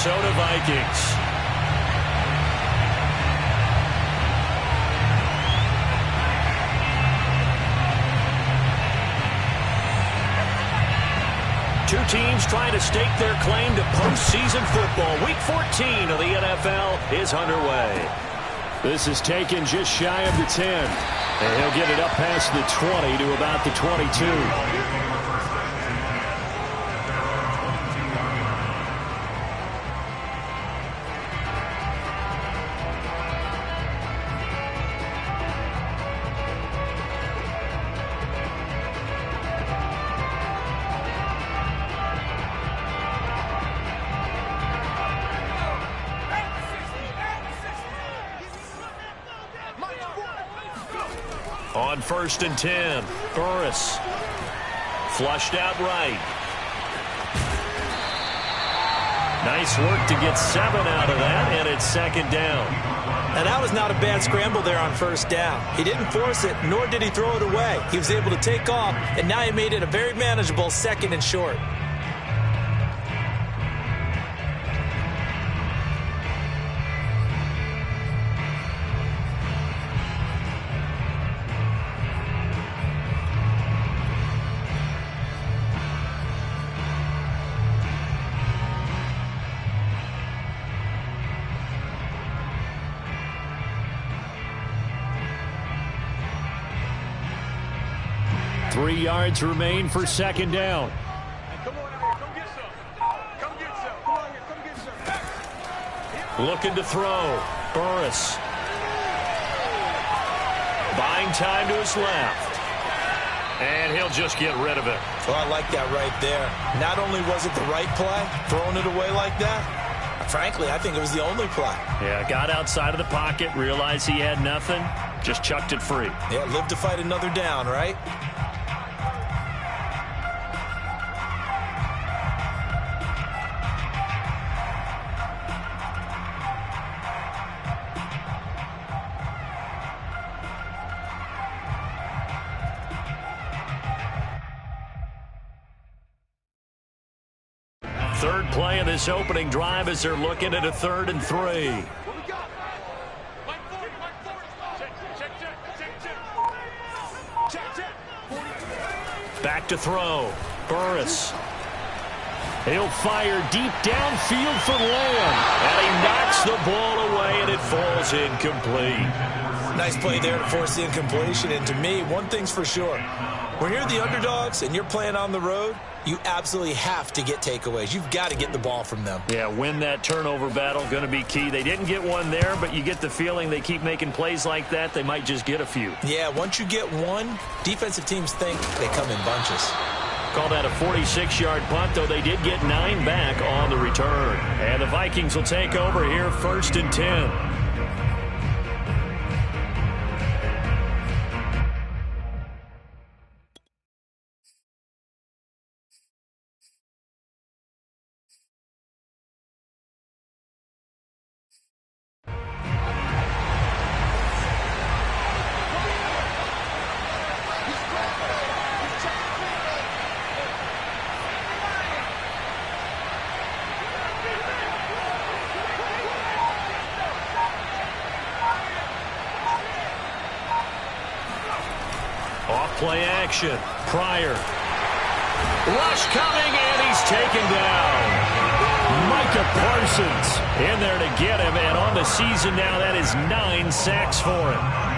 Minnesota Vikings. Two teams trying to stake their claim to postseason football. Week 14 of the NFL is underway. This is taken just shy of the 10. And he'll get it up past the 20 to about the 22. On 1st and 10, Burris flushed out right. Nice work to get 7 out of that, and it's 2nd down. And that was not a bad scramble there on 1st down. He didn't force it, nor did he throw it away. He was able to take off, and now he made it a very manageable 2nd and short. Three yards remain for 2nd down. Looking to throw. Burris. Buying time to his left. And he'll just get rid of it. Well, I like that right there. Not only was it the right play, throwing it away like that, frankly, I think it was the only play. Yeah, got outside of the pocket, realized he had nothing, just chucked it free. Yeah, live to fight another down, right? Third play of this opening drive as they're looking at a 3rd and 3. Back to throw. Burris. He'll fire deep downfield for Lamb. And he knocks the ball away, and it falls incomplete. Nice play there to force the incompletion. And to me, one thing's for sure. When you're the underdogs and you're playing on the road, you absolutely have to get takeaways. You've got to get the ball from them. Yeah, win that turnover battle, going to be key. They didn't get one there, but you get the feeling they keep making plays like that, they might just get a few. Yeah, once you get one, defensive teams think they come in bunches. Call that a 46-yard punt, though they did get 9 back on the return. And the Vikings will take over here 1st and 10. Off-play action. Pryor. Rush coming, and he's taken down. Micah Parsons in there to get him, and on the season now, that is 9 sacks for him.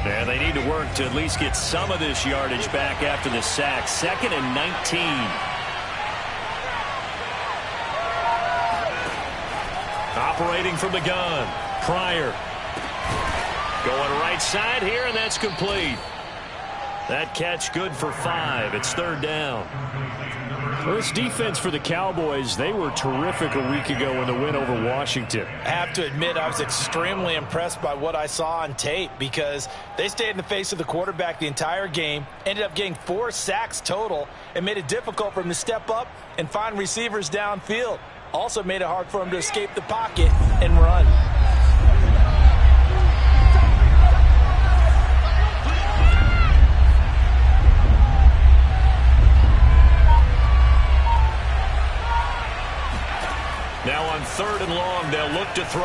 And they need to work to at least get some of this yardage back after the sack. 2nd and 19. Operating from the gun. Pryor. Going right side here, and that's complete. That catch good for 5. It's 3rd down. Well, this defense for the Cowboys, they were terrific a week ago in the win over Washington. I have to admit, I was extremely impressed by what I saw on tape because they stayed in the face of the quarterback the entire game, ended up getting 4 sacks total, and made it difficult for him to step up and find receivers downfield. Also made it hard for him to escape the pocket and run. Now on 3rd and long, they'll look to throw.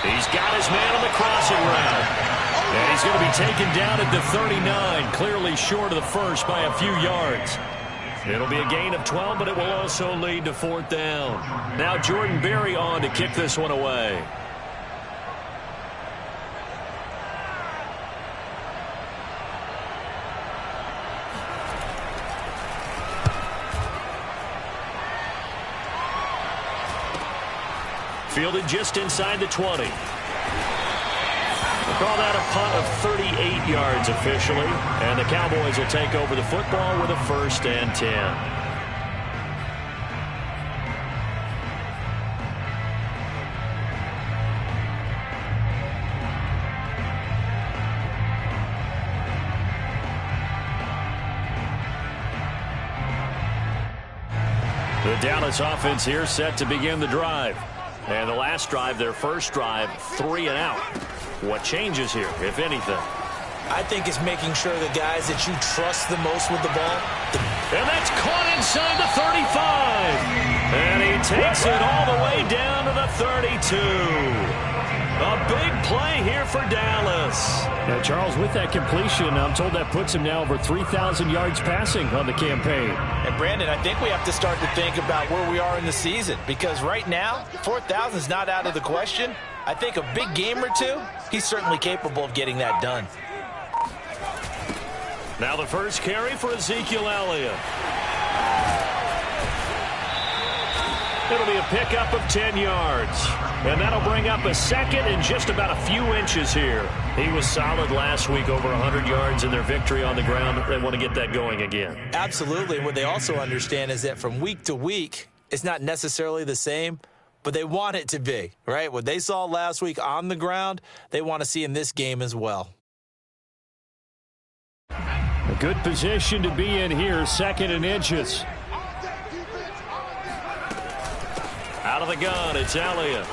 He's got his man on the crossing route. And he's going to be taken down at the 39, clearly short of the first by a few yards. It'll be a gain of 12, but it will also lead to 4th down. Now Jordan Berry on to kick this one away. Fielded just inside the 20. We'll call that a punt of 38 yards officially. And the Cowboys will take over the football with a 1st and 10. The Dallas offense here set to begin the drive. And the last drive, their first drive, 3 and out. What changes here, if anything? I think it's making sure the guys that you trust the most with the ball. And that's caught inside the 35. And he takes it all the way down to the 32. A big play here for Dallas. Now, Charles, with that completion, I'm told that puts him now over 3,000 yards passing on the campaign. And, Brandon, I think we have to start to think about where we are in the season because right now, 4,000 is not out of the question. I think a big game or two, he's certainly capable of getting that done. Now the first carry for Ezekiel Elliott. It'll be a pickup of 10 yards. And that'll bring up a 2nd and just about a few inches here. He was solid last week, over 100 yards in their victory on the ground. They want to get that going again. Absolutely. And what they also understand is that from week to week, it's not necessarily the same, but they want it to be, right? What they saw last week on the ground, they want to see in this game as well. A good position to be in here, 2nd and inches. Out of the gun, it's Elliott.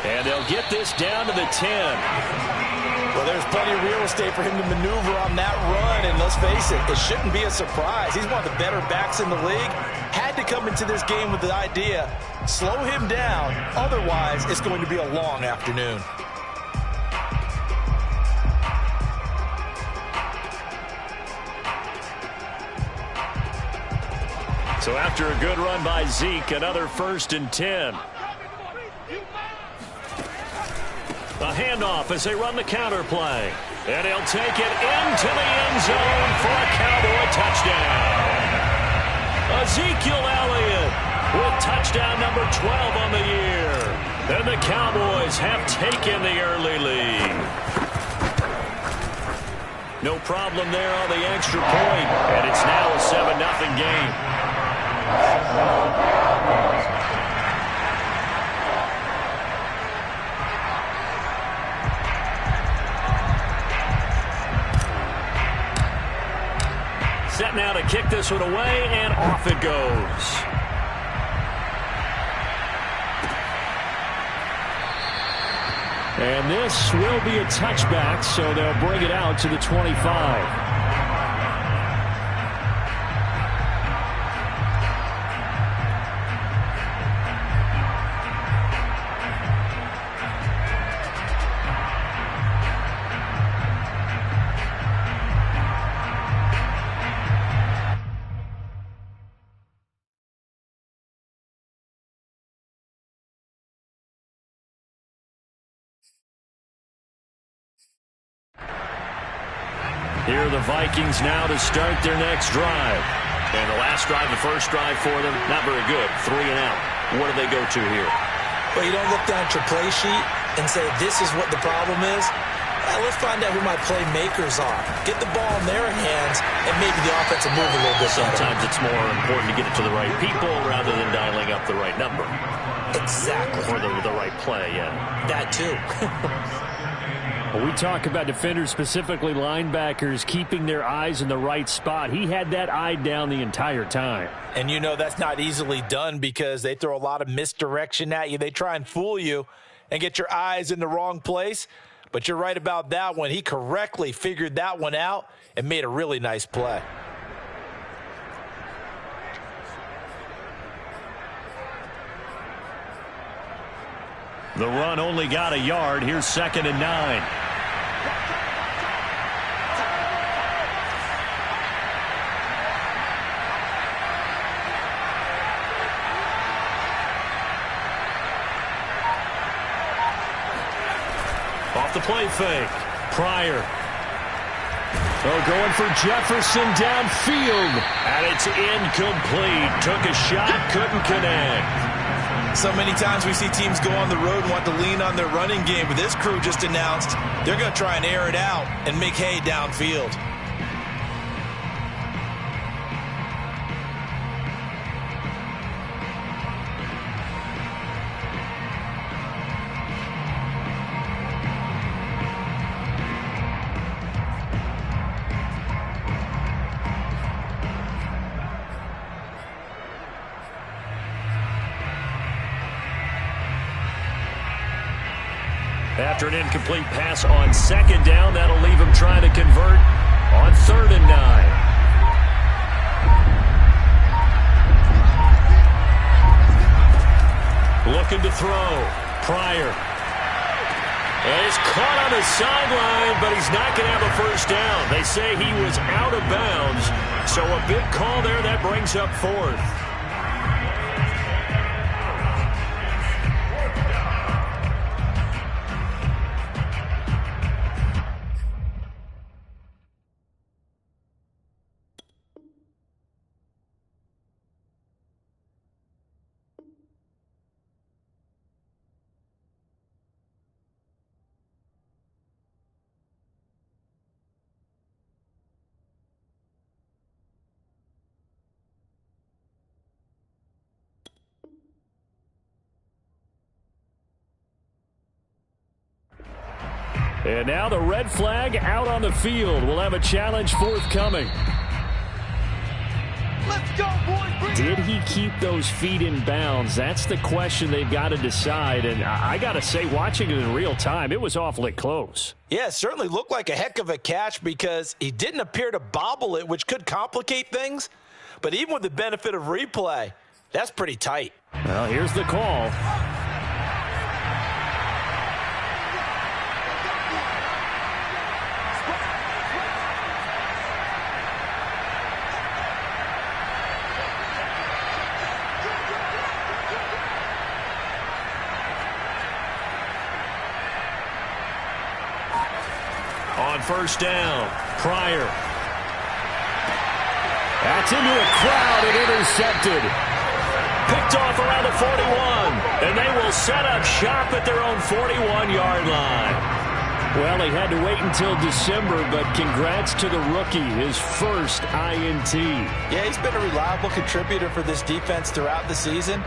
And they'll get this down to the 10. Well, there's plenty of real estate for him to maneuver on that run, and let's face it, it shouldn't be a surprise. He's one of the better backs in the league. Had to come into this game with the idea, slow him down, otherwise it's going to be a long afternoon. So after a good run by Zeke, another 1st and 10. A handoff as they run the counter play. And he'll take it into the end zone for a Cowboy touchdown. Ezekiel Elliott with touchdown number 12 on the year. And the Cowboys have taken the early lead. No problem there on the extra point. And it's now a 7-0 game. Set now to kick this one away, and off it goes. And this will be a touchback, so they'll bring it out to the 25. Here are the Vikings now to start their next drive. And the last drive, the first drive for them, not very good. 3 and out. What do they go to here? Well, you don't look down at your play sheet and say this is what the problem is. Let's find out who my playmakers are. Get the ball in their hands, and maybe the offense will move a little bit. Sometimes it's more important to get it to the right people rather than dialing up the right number. Exactly. Or the right play, yeah. That too. We talk about defenders, specifically linebackers, keeping their eyes in the right spot. He had that eye down the entire time. And you know that's not easily done because they throw a lot of misdirection at you. They try and fool you and get your eyes in the wrong place. But you're right about that one. He correctly figured that one out and made a really nice play. The run only got a yard. Here's 2nd and 9. Off the play fake. Pryor. Going for Jefferson downfield. And it's incomplete. Took a shot, couldn't connect. So many times we see teams go on the road and want to lean on their running game, but this crew just announced they're going to try and air it out and make hay downfield. After an incomplete pass on 2nd down, that'll leave him trying to convert on 3rd and 9. Looking to throw. Pryor. And he's caught on the sideline, but he's not going to have a first down. They say he was out of bounds, so a big call there that brings up 4th. And now the red flag out on the field. We'll have a challenge forthcoming. Let's go, boys. Did he keep those feet in bounds? That's the question they've got to decide. And I got to say, watching it in real time, it was awfully close. Yeah, it certainly looked like a heck of a catch because he didn't appear to bobble it, which could complicate things. But even with the benefit of replay, that's pretty tight. Well, here's the call. On 1st down, Pryor. That's into a crowd and intercepted. Picked off around the 41, and they will set up shop at their own 41-yard line. Well, he had to wait until December, but congrats to the rookie, his first INT. Yeah, he's been a reliable contributor for this defense throughout the season.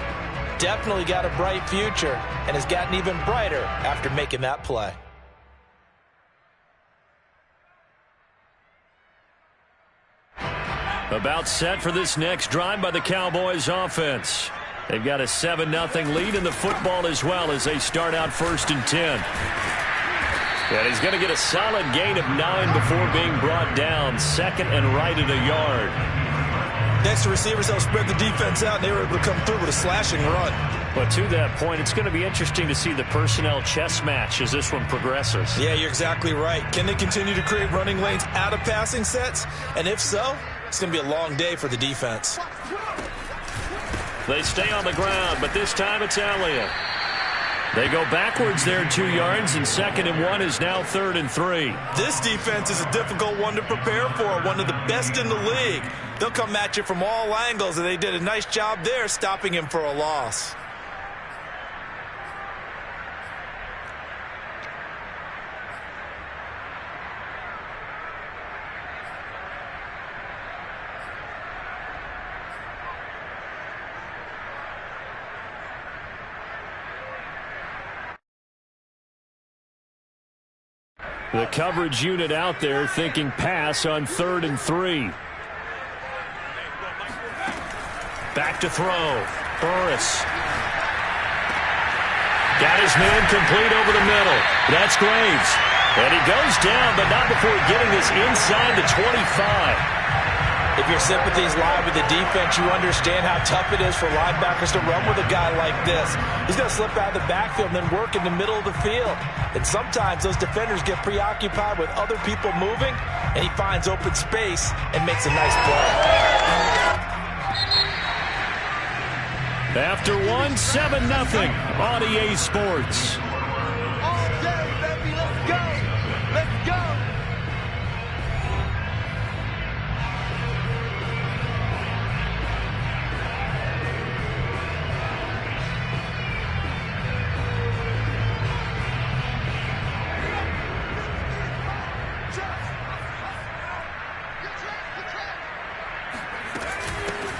Definitely got a bright future and has gotten even brighter after making that play. About set for this next drive by the Cowboys offense. They've got a 7-0 lead in the football as well as they start out 1st and 10. And he's going to get a solid gain of 9 before being brought down. 2nd and right at a yard. Next to receivers, they'll spread the defense out, and they were able to come through with a slashing run. But to that point, it's going to be interesting to see the personnel chess match as this one progresses. Yeah, you're exactly right. Can they continue to create running lanes out of passing sets? And if so, it's going to be a long day for the defense. They stay on the ground, but this time it's Elliott. They go backwards there 2 yards, and 2nd and 1 is now 3rd and 3. This defense is a difficult one to prepare for, one of the best in the league. They'll come at you from all angles, and they did a nice job there stopping him for a loss. The coverage unit out there thinking pass on 3rd and 3. Back to throw. Burris. Got his man complete over the middle. That's Graves. And he goes down, but not before getting this inside the 25. If your sympathies lie with the defense, you understand how tough it is for linebackers to run with a guy like this. He's going to slip out of the backfield and then work in the middle of the field. And sometimes those defenders get preoccupied with other people moving, and he finds open space and makes a nice play. After 1, 7-0 on EA Sports. All day, baby, let's go. Let's go.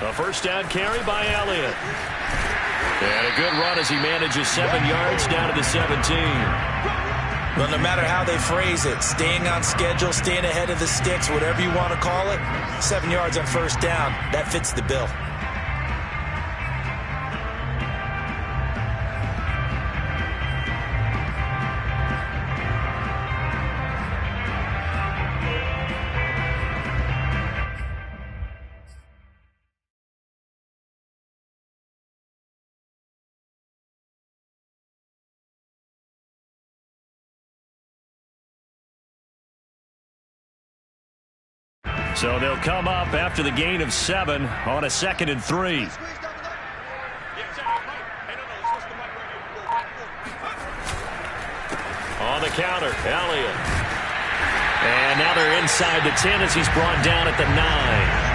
A first down carry by Elliott. And a good run as he manages 7 yards down to the 17. Well, no matter how they phrase it, staying on schedule, staying ahead of the sticks, whatever you want to call it, 7 yards on first down, that fits the bill. So they'll come up after the gain of 7 on a 2nd and 3. On the counter, Elliott. And now they're inside the 10 as he's brought down at the 9.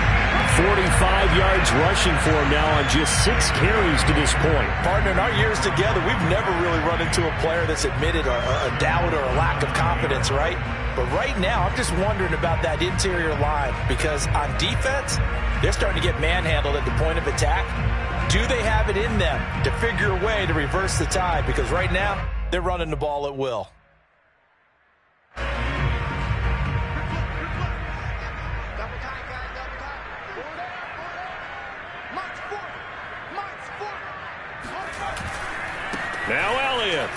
45 yards rushing for him now on just 6 carries to this point. Partner, in our years together, we've never really run into a player that's admitted a doubt or a lack of confidence, right? But right now, I'm just wondering about that interior line because on defense, they're starting to get manhandled at the point of attack. Do they have it in them to figure a way to reverse the tide? Because right now, they're running the ball at will. Now Elliott.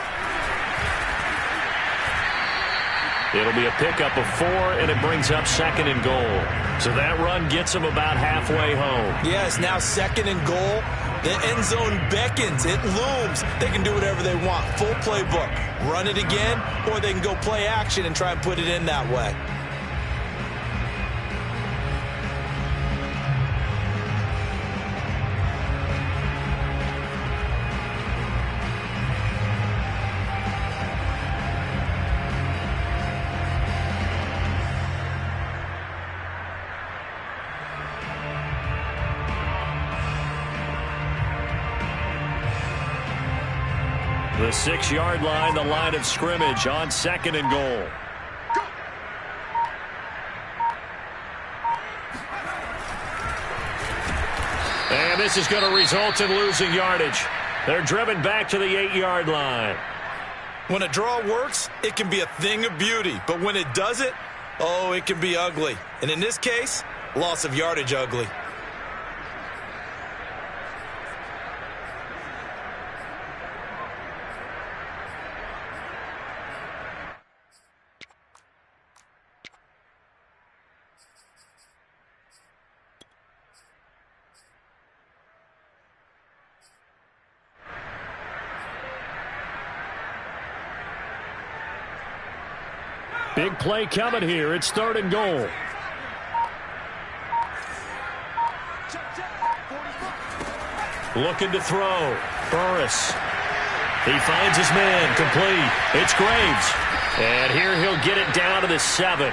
It'll be a pickup of 4, and it brings up 2nd and goal. So that run gets them about halfway home. Yes, now 2nd and goal. The end zone beckons. It looms. They can do whatever they want. Full playbook. Run it again, or they can go play action and try and put it in that way. The 6-yard line, the line of scrimmage on 2nd and goal. And this is going to result in losing yardage. They're driven back to the 8-yard line. When a draw works, it can be a thing of beauty. But when it doesn't, oh, it can be ugly. And in this case, loss of yardage ugly. Big play coming here. It's 3rd and goal. Looking to throw. Burris. He finds his man. Complete. It's Graves. And here he'll get it down to the 7.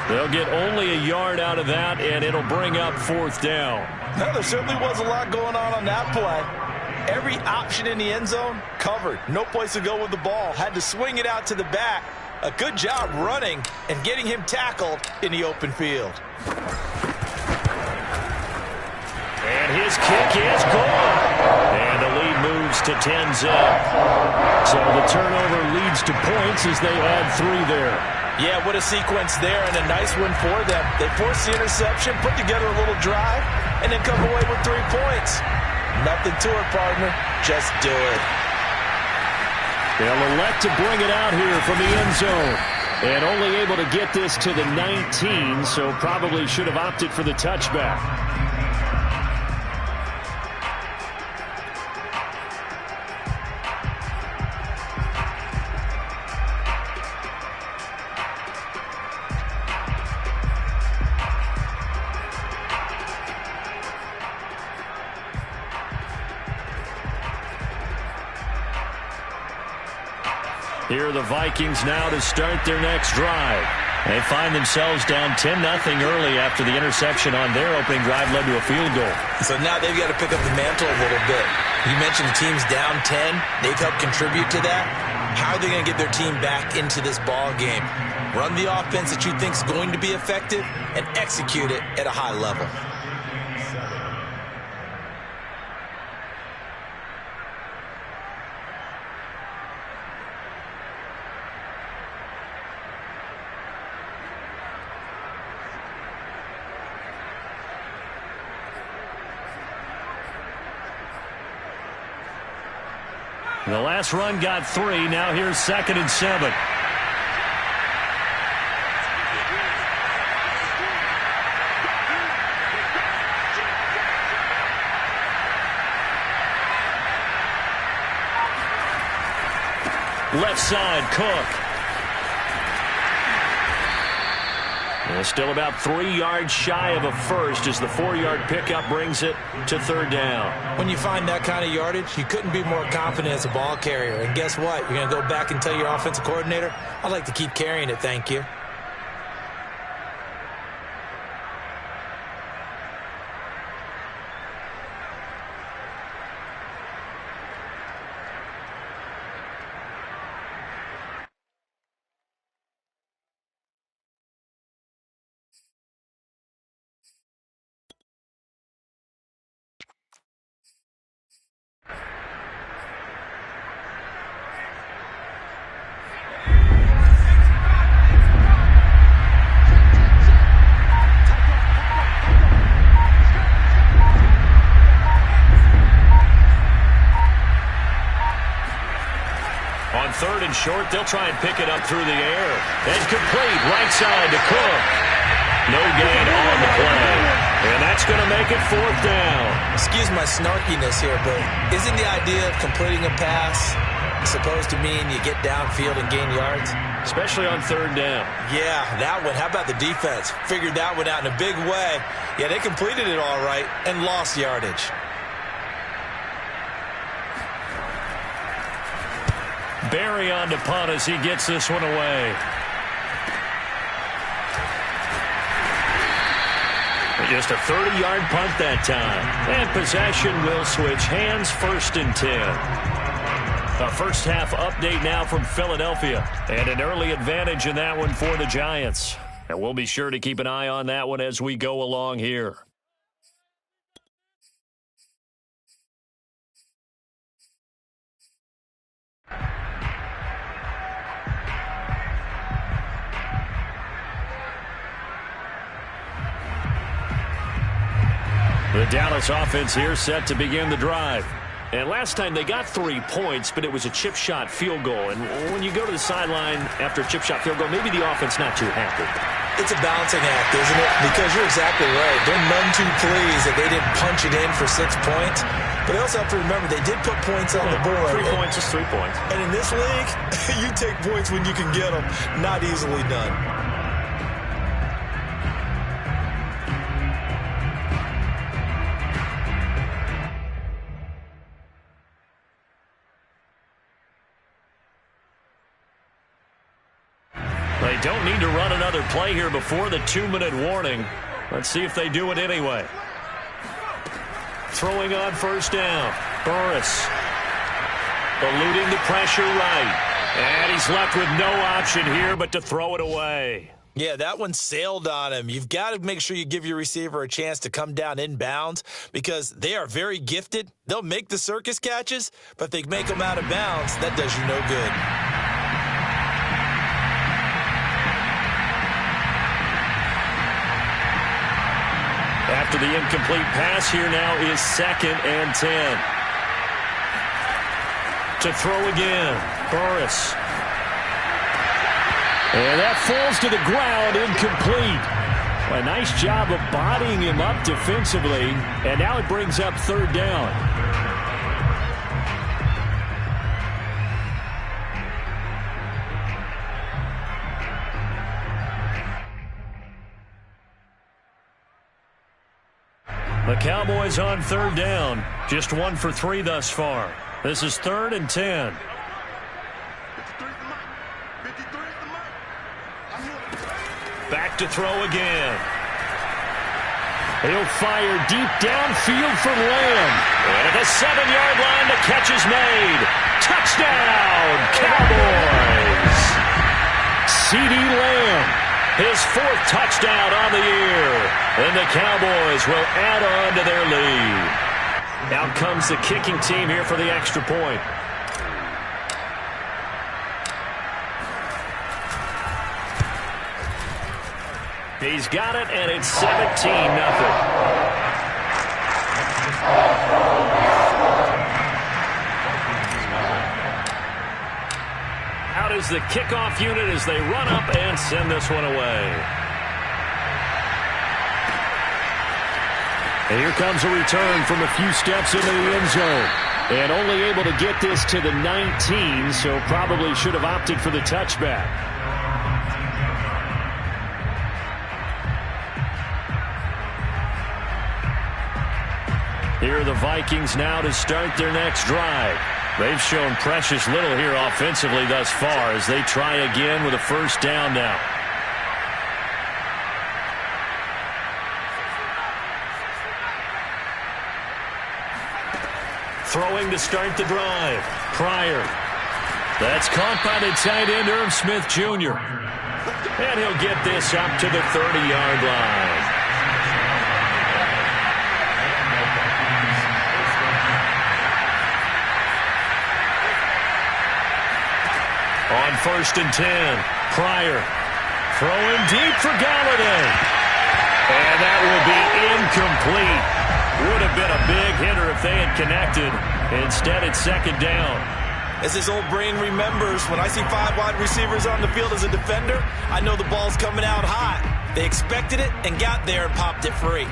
They'll get only a yard out of that, and it'll bring up 4th down. Well, there certainly was a lot going on that play. Every option in the end zone covered. No place to go with the ball. Had to swing it out to the back. A good job running and getting him tackled in the open field. And his kick is good. And the lead moves to 10's in. So the turnover leads to points as they add 3 there. Yeah, what a sequence there, and a nice one for them. They force the interception, put together a little drive, and then come away with 3 points. Nothing to it, partner. Just do it. They'll elect to bring it out here from the end zone. And only able to get this to the 19, so probably should have opted for the touchback. Here are the Vikings now to start their next drive. They find themselves down 10-0 early after the interception on their opening drive led to a field goal. So now they've got to pick up the mantle a little bit. You mentioned the team's down 10. They've helped contribute to that. How are they going to get their team back into this ball game? Run the offense that you think is going to be effective and execute it at a high level. The last run got 3. Now here's 2nd and 7. Left side, Cook. And still about 3 yards shy of a first as the 4-yard pickup brings it to 3rd down. When you find that kind of yardage, you couldn't be more confident as a ball carrier. And guess what? You're going to go back and tell your offensive coordinator, I'd like to keep carrying it, thank you. On 3rd and short, they'll try and pick it up through the air. And complete right side to Cook. No gain on the play. And that's going to make it 4th down. Excuse my snarkiness here, but isn't the idea of completing a pass supposed to mean you get downfield and gain yards? Especially on 3rd down. Yeah, that one. How about the defense? Figured that one out in a big way. Yeah, they completed it all right and lost yardage. Barry on to punt as he gets this one away. Just a 30-yard punt that time. And possession will switch hands, 1st and 10. A first half update now from Philadelphia. And an early advantage in that one for the Giants. And we'll be sure to keep an eye on that one as we go along here. The Dallas offense here set to begin the drive. And last time they got 3 points, but it was a chip shot field goal. And when you go to the sideline after a chip shot field goal, maybe the offense not too happy. It's a balancing act, isn't it? Because you're exactly right. They're none too pleased that they didn't punch it in for 6 points. But they also have to remember they did put points on the board. 3 points is 3 points. And in this league, you take points when you can get them. Not easily done. They don't need to run another play here before the 2-minute warning. Let's see if they do it anyway. Throwing on 1st down. Burris. Eluding the pressure right. And he's left with no option here but to throw it away. Yeah, that one sailed on him. You've got to make sure you give your receiver a chance to come down inbounds because they are very gifted. They'll make the circus catches, but if they make them out of bounds, that does you no good. After the incomplete pass, here now is 2nd and 10. To throw again, Burris. And that falls to the ground, incomplete. A nice job of bodying him up defensively, and now it brings up 3rd down. The Cowboys on 3rd down. Just 1 for 3 thus far. This is 3rd and 10. Back to throw again. He'll fire deep downfield for Lamb. And at the 7-yard line, the catch is made. Touchdown, Cowboys! C.D. Lamb, his 4th touchdown on the year. And the Cowboys will add on to their lead. Out comes the kicking team here for the extra point. He's got it, and it's 17-0. Out is the kickoff unit as they run up and send this one away. And here comes a return from a few steps into the end zone. And only able to get this to the 19, so probably should have opted for the touchback. Here are the Vikings now to start their next drive. They've shown precious little here offensively thus far as they try again with a 1st down now. Throwing to start the drive. Pryor. That's caught by the tight end, Irv Smith Jr. And he'll get this up to the 30-yard line. On 1st and 10, Pryor throwing deep for Galladay. And that will be incomplete. Would have been a big hitter if they had connected. Instead, it's 2nd down. As his old brain remembers, when I see 5 wide receivers on the field as a defender, I know the ball's coming out hot. They expected it and got there and popped it free.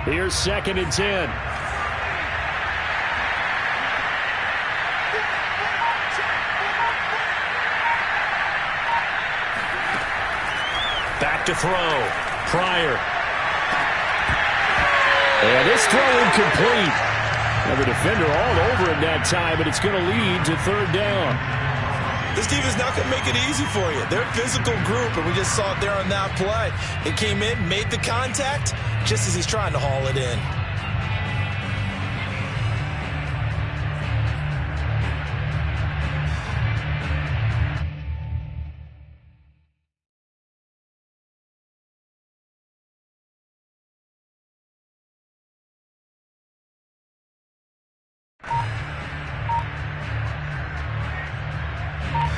Here's 2nd and 10. Back to throw. Pryor. And this throw incomplete. Now the defender all over it that time, but it's going to lead to 3rd down. This defense not going to make it easy for you. They're a physical group, and we just saw it there on that play. It came in, made the contact, just as he's trying to haul it in.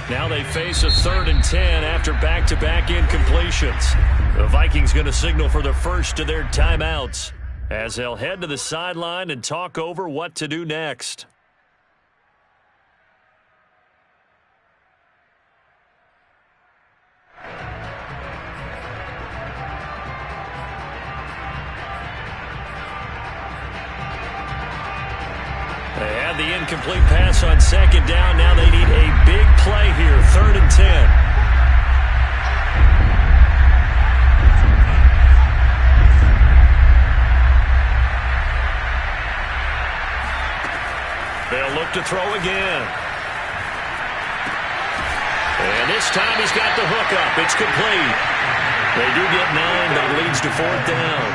Now they face a 3rd and 10 after back-to-back incompletions. The Vikings going to signal for the first of their timeouts as they'll head to the sideline and talk over what to do next. They had the incomplete pass on 2nd down. Now they need a big play here, 3rd and 10. They'll look to throw again. And this time he's got the hook up. It's complete. They do get 9, but it leads to 4th down.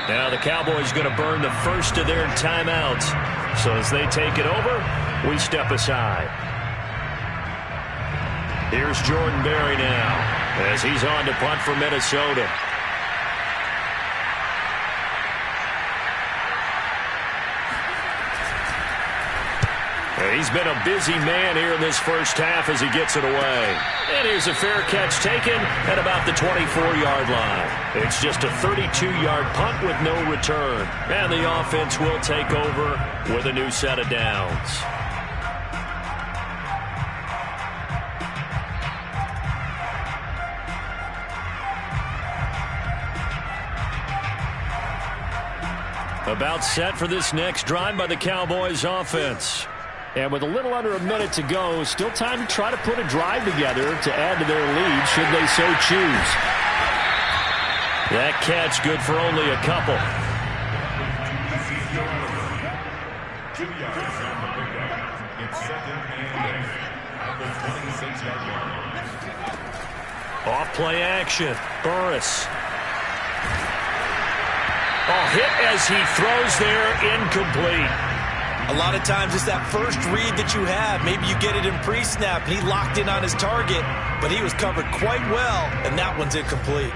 Now the Cowboys going to burn the first of their timeouts. So as they take it over, we step aside. Here's Jordan Berry now as he's on to punt for Minnesota. He's been a busy man here in this first half as he gets it away. And here's a fair catch taken at about the 24-yard line. It's just a 32-yard punt with no return. And the offense will take over with a new set of downs. About set for this next drive by the Cowboys offense. And with a little under a minute to go, still time to try to put a drive together to add to their lead should they so choose. That catch good for only a couple. Off play action. Burris. Hit as he throws there, incomplete. A lot of times it's that first read that you have. Maybe you get it in pre-snap, and he locked in on his target, but he was covered quite well, and that one's incomplete.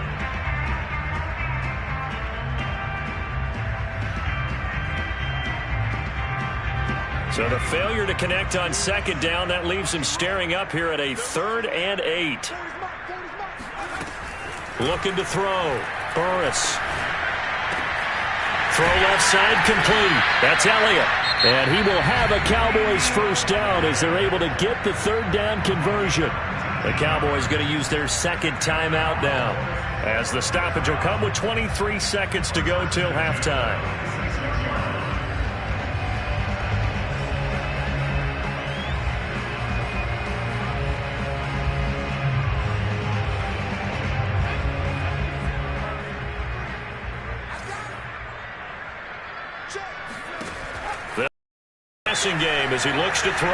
So the failure to connect on 2nd down, that leaves him staring up here at a 3rd and 8. Looking to throw. Burris. Throw left side complete. That's Elliott. And he will have a Cowboys first down as they're able to get the 3rd down conversion. The Cowboys going to use their 2nd timeout now as the stoppage will come with 23 seconds to go till halftime. Game as he looks to throw.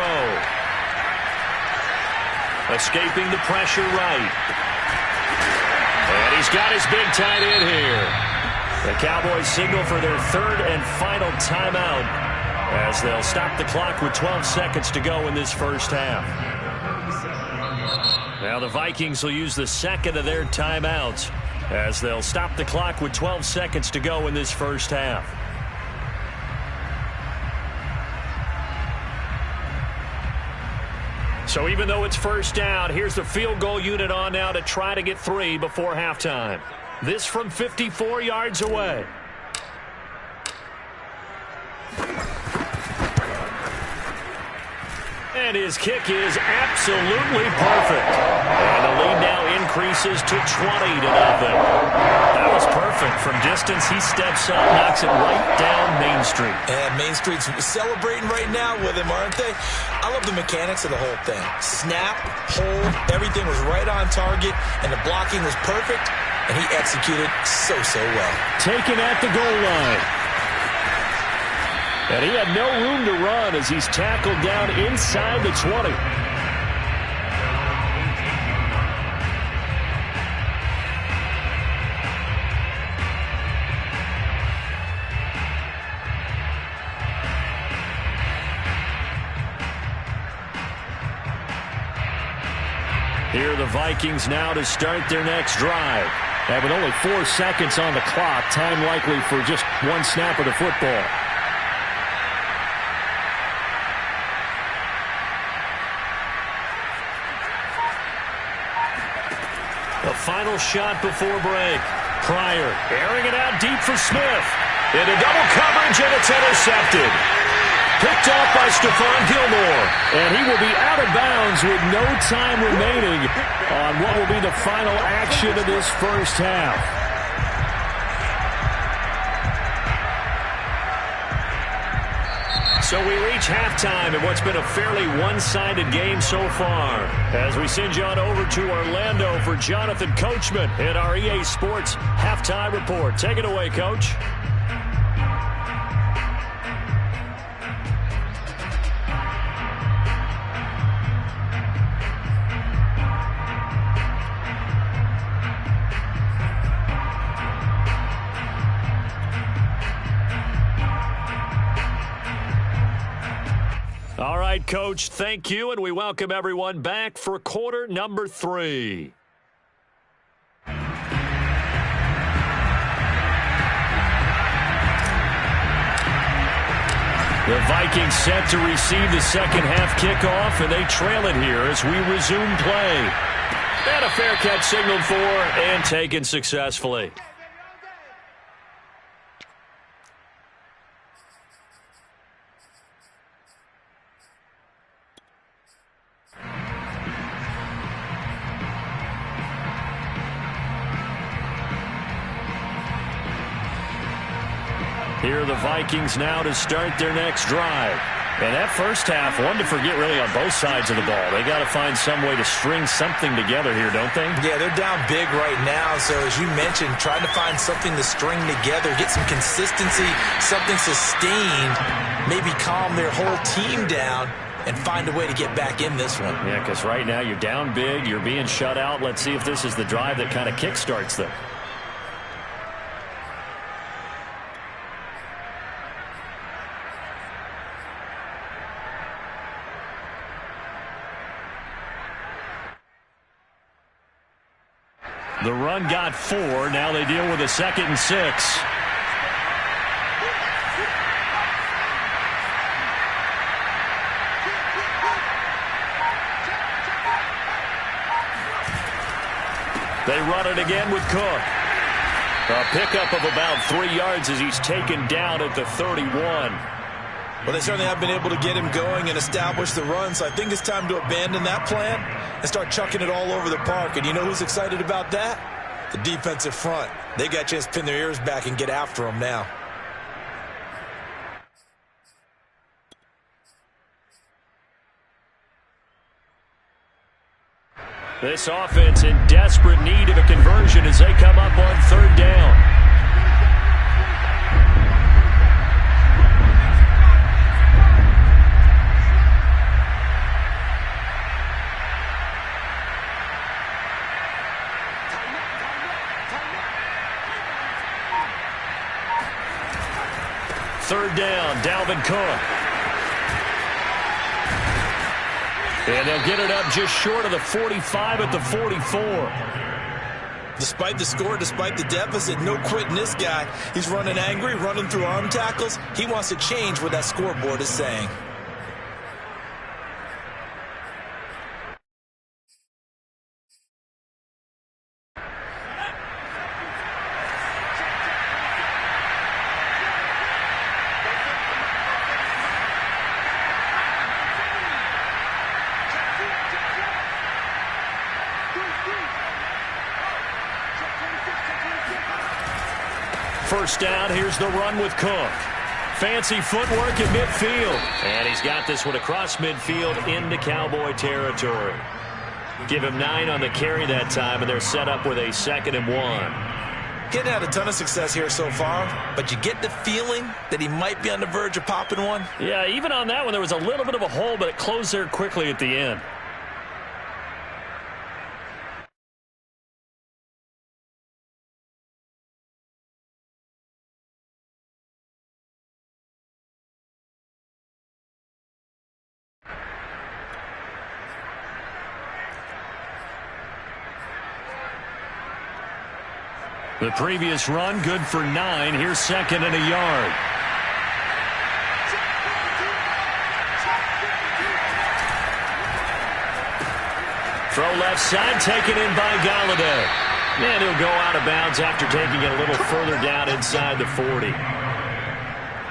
Escaping the pressure right. And he's got his big tight end here. The Cowboys signal for their 3rd and final timeout as they'll stop the clock with 12 seconds to go in this first half. Now the Vikings will use the 2nd of their timeouts as they'll stop the clock with 12 seconds to go in this first half. So even though it's first down, here's the field goal unit on now to try to get 3 before halftime. This from 54 yards away. And his kick is absolutely perfect. And the lead now increases to 20-0. That was perfect. From distance, he steps up, knocks it right down Main Street. And Main Street's celebrating right now with him, aren't they? I love the mechanics of the whole thing. Snap, hold, everything was right on target, and the blocking was perfect, and he executed so well. Taken at the goal line. And he had no room to run as he's tackled down inside the 20. Here are the Vikings now to start their next drive. And with only 4 seconds on the clock, time likely for just one snap of the football. The final shot before break. Pryor airing it out deep for Smith. Into double coverage, and it's intercepted. Picked off by Stephon Gilmore. And he will be out of bounds with no time remaining on what will be the final action of this first half. So we reach halftime in what's been a fairly one-sided game so far. As we send you on over to Orlando for Jonathan Coachman at our EA Sports Halftime Report. Take it away, Coach. All right, Coach, thank you, and we welcome everyone back for quarter number 3. The Vikings set to receive the second half kickoff, and they trail it here as we resume play. And a fair catch signaled for and taken successfully. Here are the Vikings now to start their next drive. And that first half, one to forget really on both sides of the ball. They got to find some way to string something together here, don't they? Yeah, they're down big right now. So as you mentioned, trying to find something to string together, get some consistency, something sustained, maybe calm their whole team down and find a way to get back in this one. Yeah, because right now you're down big, you're being shut out. Let's see if this is the drive that kind of kickstarts them. The run got 4. Now they deal with a 2nd and 6. They run it again with Cook. A pickup of about 3 yards as he's taken down at the 31. Well, they certainly have been able to get him going and establish the run, so I think it's time to abandon that plan and start chucking it all over the park. And you know who's excited about that? The defensive front. They got a chance to pin their ears back and get after him now. This offense in desperate need of a conversion as they come up on 3rd down. Third down, Dalvin Cook. And they'll get it up just short of the 45 at the 44. Despite the score, despite the deficit, no quitting this guy. He's running angry, running through arm tackles. He wants to change what that scoreboard is saying. First down, here's the run with Cook. Fancy footwork in midfield. And he's got this one across midfield into Cowboy territory. Give him 9 on the carry that time, and they're set up with a 2nd and 1. Getting had a ton of success here so far, but you get the feeling that he might be on the verge of popping one. Yeah, even on that one, there was a little bit of a hole, but it closed there quickly at the end. The previous run, good for 9. Here's 2nd and a yard. Throw left side, taken in by Galladay. And he'll go out of bounds after taking it a little further down inside the 40.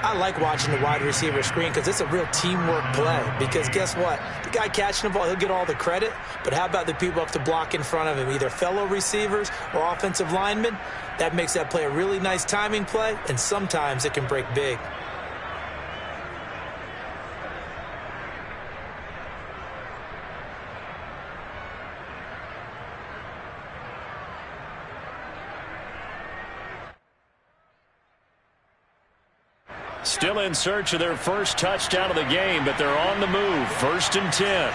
I like watching the wide receiver screen because it's a real teamwork play. Because guess what? The guy catching the ball, he'll get all the credit. But how about the people up to block in front of him, either fellow receivers or offensive linemen? That makes that play a really nice timing play, and sometimes it can break big. Still in search of their first touchdown of the game, but they're on the move. 1st and 10.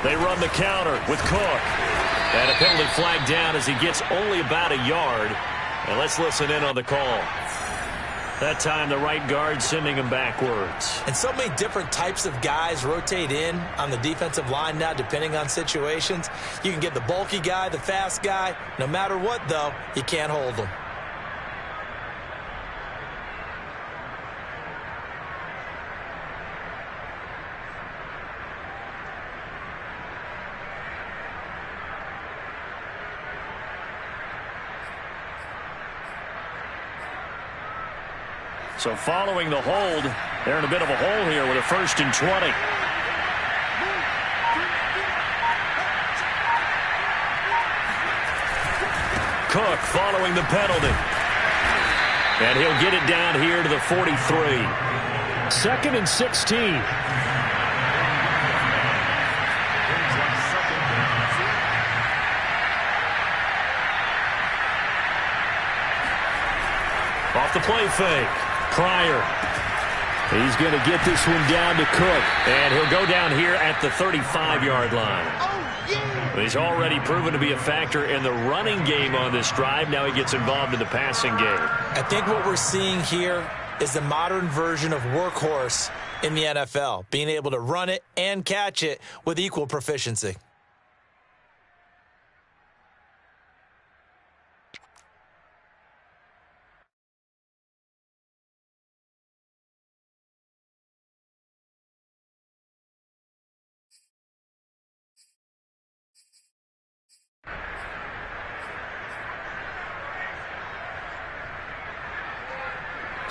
They run the counter with Cook. And a penalty flag down as he gets only about a yard. And let's listen in on the call. That time the right guard sending him backwards. And so many different types of guys rotate in on the defensive line now depending on situations. You can get the bulky guy, the fast guy. No matter what, though, you can't hold them. So following the hold, they're in a bit of a hole here with a 1st and 20. Cook following the penalty. And he'll get it down here to the 43. 2nd and 16. Off the play fake. Pryor. He's going to get this one down to Cook. And he'll go down here at the 35-yard line. He's already proven to be a factor in the running game on this drive. Now he gets involved in the passing game. I think what we're seeing here is the modern version of workhorse in the NFL, being able to run it and catch it with equal proficiency.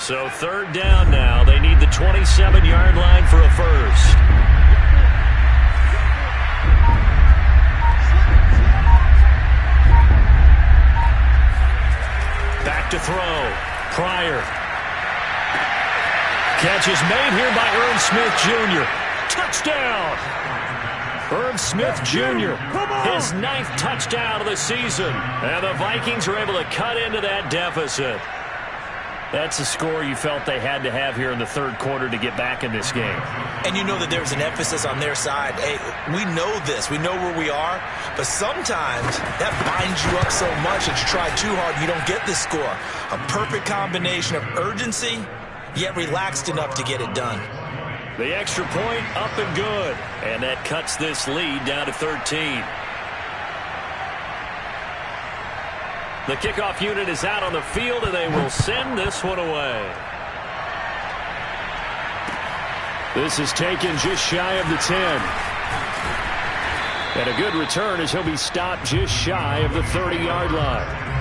So 3rd down now. They need the 27-yard line for a first. Back to throw. Pryor. Catch is made here by Irv Smith Jr. Touchdown! Irv Smith Jr. His 9th touchdown of the season. And the Vikings are able to cut into that deficit. That's a score you felt they had to have here in the 3rd quarter to get back in this game. And you know that there's an emphasis on their side. Hey, we know this. We know where we are. But sometimes that binds you up so much that you try too hard and you don't get the score. A perfect combination of urgency, yet relaxed enough to get it done. The extra point up and good. And that cuts this lead down to 13. The kickoff unit is out on the field, and they will send this one away. This is taken just shy of the 10. And a good return as he'll be stopped just shy of the 30-yard line.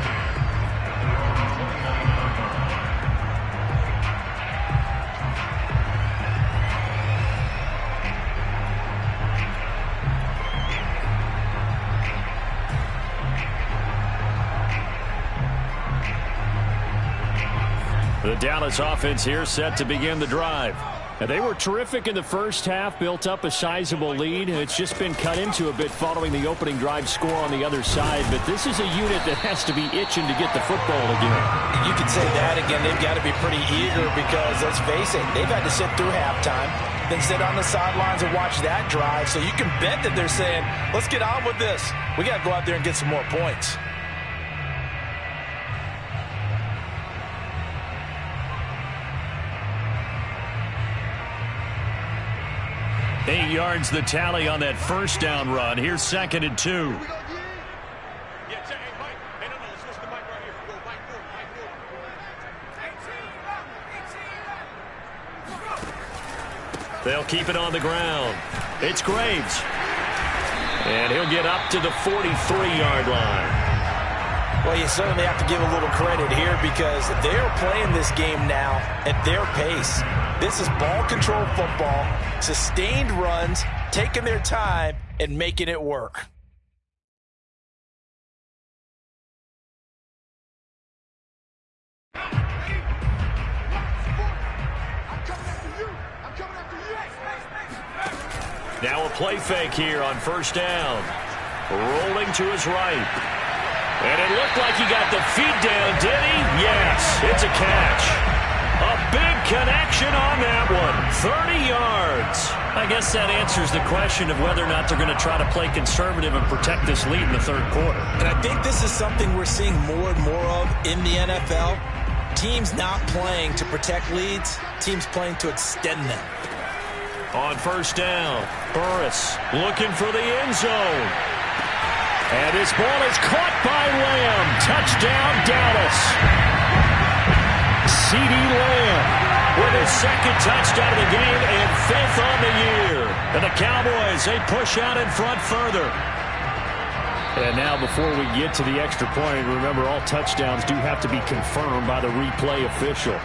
The Dallas offense here set to begin the drive. And they were terrific in the first half, built up a sizable lead, and it's just been cut into a bit following the opening drive score on the other side. But this is a unit that has to be itching to get the football again. You could say that again. They've got to be pretty eager because, let's face it, they've had to sit through halftime, then sit on the sidelines and watch that drive. So you can bet that they're saying, let's get on with this. We got to go out there and get some more points. Eight yards the tally on that first down run. Here's 2nd and 2. They'll keep it on the ground. It's Graves. And he'll get up to the 43-yard line. Well, you certainly have to give a little credit here because they're playing this game now at their pace. This is ball control football, sustained runs, taking their time, and making it work. Now a play fake here on first down. Rolling to his right. And it looked like he got the feet down, did he? Yes, it's a catch. A big connection on that one. 30 yards. I guess that answers the question of whether or not they're going to try to play conservative and protect this lead in the third quarter. And I think this is something we're seeing more and more of in the NFL. Teams not playing to protect leads, teams playing to extend them. On first down, Burris looking for the end zone. And this ball is caught by Lamb. Touchdown, Dallas. CeeDee Lamb with his second touchdown of the game and 5th on the year. And the Cowboys, they push out in front further. And now before we get to the extra point, remember all touchdowns do have to be confirmed by the replay official.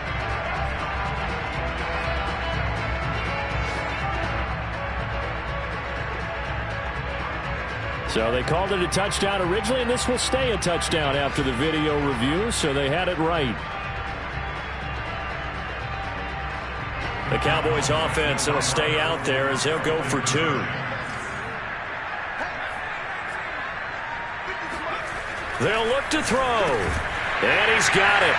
So they called it a touchdown originally, and this will stay a touchdown after the video review, so they had it right. The Cowboys offense will stay out there as they'll go for 2. They'll look to throw. And he's got it.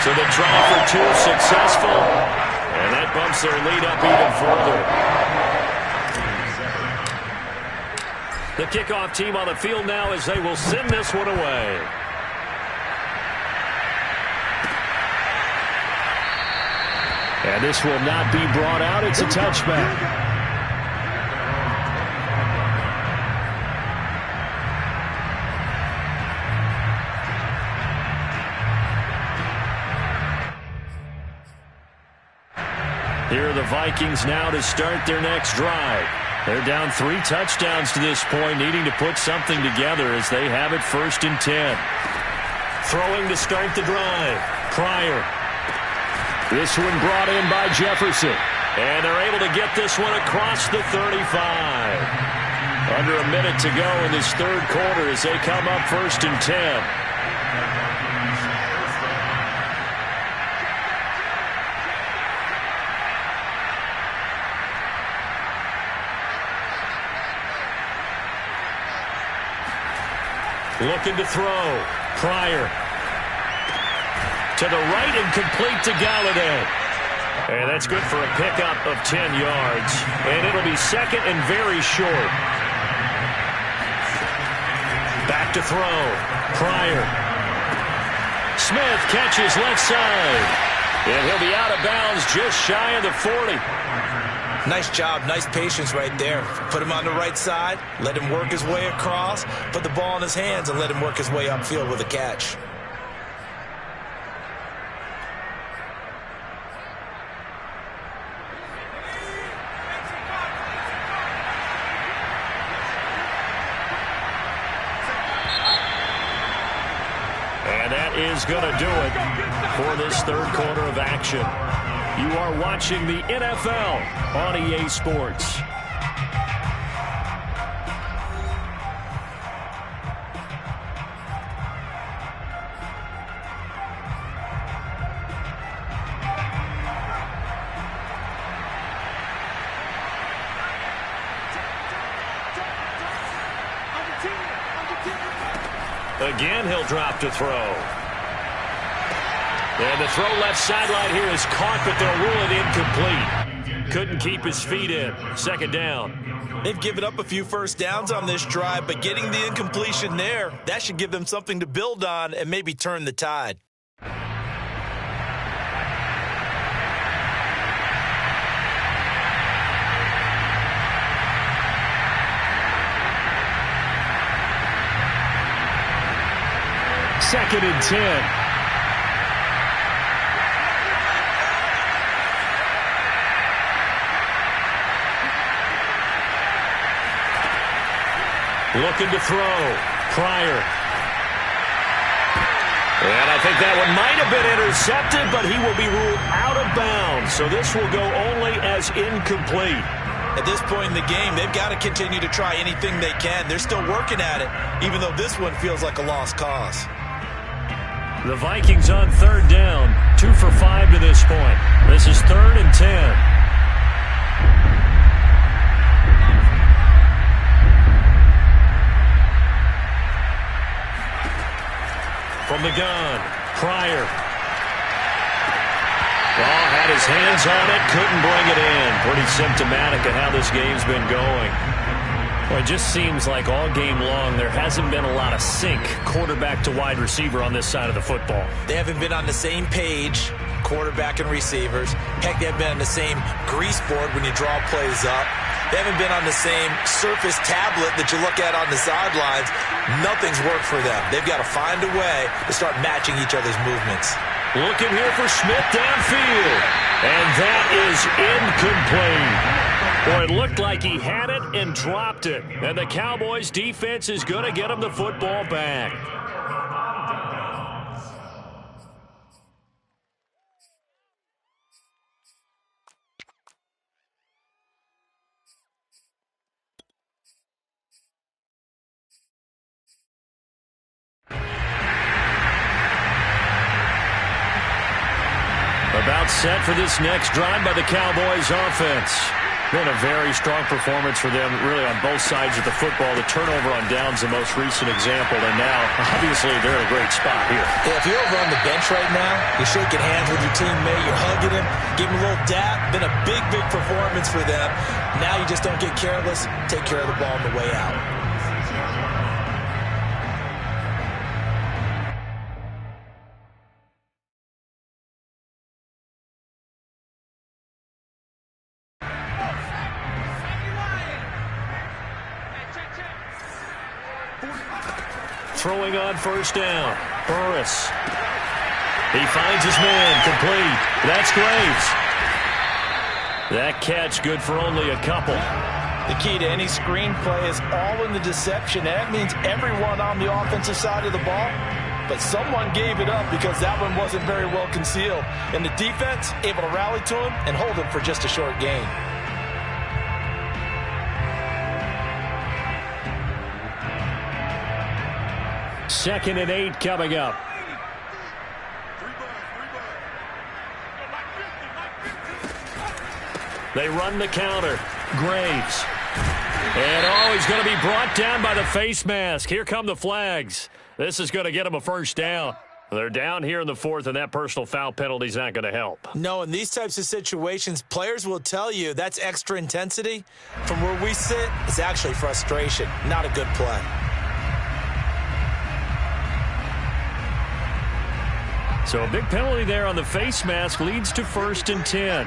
So the try for 2 successful. And that bumps their lead up even further. The kickoff team on the field now as they will send this one away. And this will not be brought out. It's a touchback. Here are the Vikings now to start their next drive. They're down 3 touchdowns to this point, needing to put something together as they have it 1st and 10. Throwing to start the drive. Pryor. This one brought in by Jefferson. And they're able to get this one across the 35. Under a minute to go in this third quarter as they come up 1st and 10. Looking to throw. Pryor. To the right and complete to Galladay. And that's good for a pickup of 10 yards. And it'll be 2nd and very short. Back to throw. Pryor. Smith catches left side. And he'll be out of bounds just shy of the 40. Nice job, nice patience right there. Put him on the right side, let him work his way across, put the ball in his hands, and let him work his way upfield with a catch. And that is going to do it for this third quarter of action. You are watching the NFL on EA Sports. Again, he'll drop to throw. And the throw left sideline here is caught, but they'll rule it incomplete. Couldn't keep his feet in. 2nd down. They've given up a few first downs on this drive, but getting the incompletion there, that should give them something to build on and maybe turn the tide. Second and 10. Looking to throw. Pryor. And I think that one might have been intercepted, but he will be ruled out of bounds. So this will go only as incomplete. At this point in the game, they've got to continue to try anything they can. They're still working at it, even though this one feels like a lost cause. The Vikings on 3rd down. 2 for 5 to this point. This is 3rd and 10. From the gun, Pryor. Oh, had his hands on it, couldn't bring it in. Pretty symptomatic of how this game's been going. Well, it just seems like all game long there hasn't been a lot of sync quarterback to wide receiver on this side of the football. They haven't been on the same page, quarterback and receivers. Heck, they haven't been on the same grease board when you draw plays up. They haven't been on the same surface tablet that you look at on the sidelines. Nothing's worked for them. They've got to find a way to start matching each other's movements. Looking here for Smith downfield. And that is incomplete. Boy, it looked like he had it and dropped it. And the Cowboys' defense is going to get him the football back. About set for this next drive by the Cowboys offense. Been a very strong performance for them, really, on both sides of the football. The turnover on downs, the most recent example, and now, obviously, they're in a great spot here. Yeah, if you're over on the bench right now, you're shaking hands with your teammate, you're hugging him, give him a little dap. Been a big, big performance for them. Now you just don't get careless. Take care of the ball on the way out. Throwing on first down. Burris. He finds his man. Complete. That's Graves. That catch good for only a couple. The key to any screenplay is all in the deception. That means everyone on the offensive side of the ball. But someone gave it up because that one wasn't very well concealed. And the defense able to rally to him and hold him for just a short gain. Second and 8 coming up. They run the counter. Graves. And he's going to be brought down by the face mask. Here come the flags. This is going to get him a first down. They're down here in the fourth, and that personal foul penalty is not going to help. No, in these types of situations, players will tell you that's extra intensity. From where we sit, it's actually frustration, not a good play. So a big penalty there on the face mask leads to 1st and 10.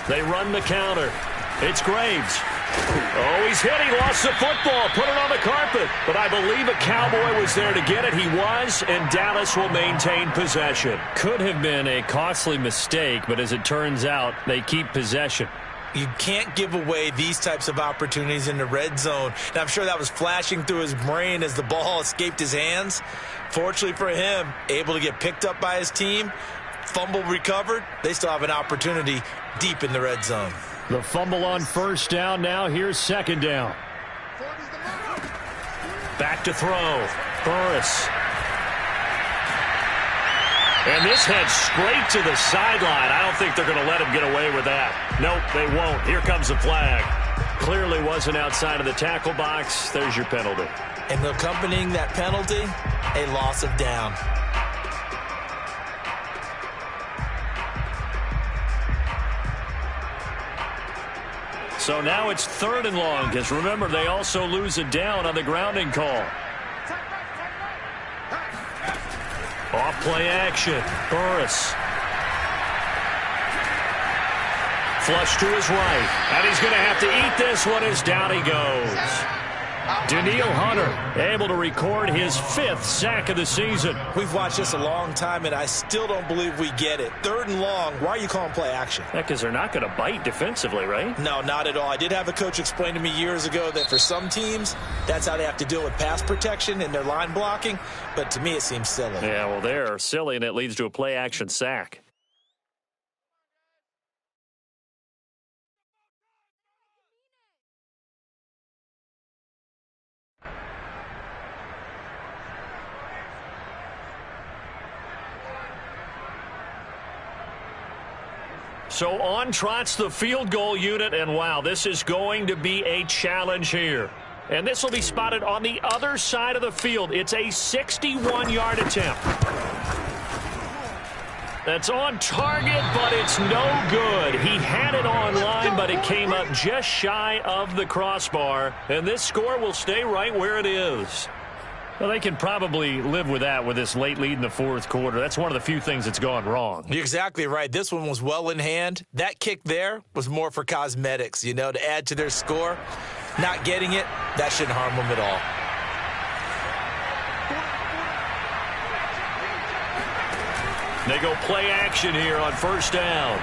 They run the counter. It's Graves. Oh, he's hit. He lost the football. Put it on the carpet. But I believe a Cowboy was there to get it. He was, and Dallas will maintain possession. Could have been a costly mistake, but as it turns out, they keep possession. You can't give away these types of opportunities in the red zone. And I'm sure that was flashing through his brain as the ball escaped his hands. Fortunately for him, able to get picked up by his team, fumble recovered. They still have an opportunity deep in the red zone. The fumble on first down. Now here's second down. Back to throw. Burris. And this heads straight to the sideline. I don't think they're going to let him get away with that. Nope, they won't. Here comes the flag. Clearly wasn't outside of the tackle box. There's your penalty. And accompanying that penalty, a loss of down. So now it's 3rd and long, because remember, they also lose a down on the grounding call. Off play action. Burris. Flush to his right. And he's going to have to eat this one as down he goes. Danielle Hunter able to record his 5th sack of the season. We've watched this a long time, and I still don't believe we get it. 3rd and long. Why are you calling play action? Because they're not going to bite defensively, right? No, not at all. I did have a coach explain to me years ago that for some teams, that's how they have to deal with pass protection and their line blocking. But to me, it seems silly. Yeah, well, they're silly, and it leads to a play action sack. So on trots the field goal unit, and wow, this is going to be a challenge here. And this will be spotted on the other side of the field. It's a 61-yard attempt. That's on target, but it's no good. He had it on line, but it came up just shy of the crossbar. And this score will stay right where it is. Well, they can probably live with that with this late lead in the fourth quarter. That's one of the few things that's gone wrong. You're exactly right. This one was well in hand. That kick there was more for cosmetics, you know, to add to their score. Not getting it, that shouldn't harm them at all. They go play action here on first down.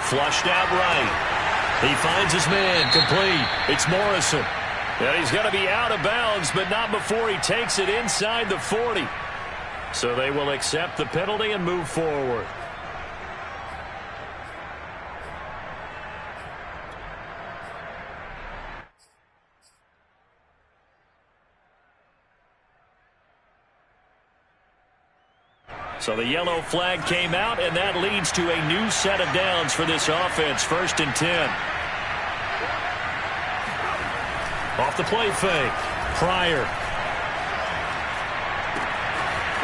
Flushed out right. He finds his man complete. It's Morrison. And he's going to be out of bounds, but not before he takes it inside the 40. So they will accept the penalty and move forward. So the yellow flag came out, and that leads to a new set of downs for this offense. 1st and 10. Off the play fake. Pryor.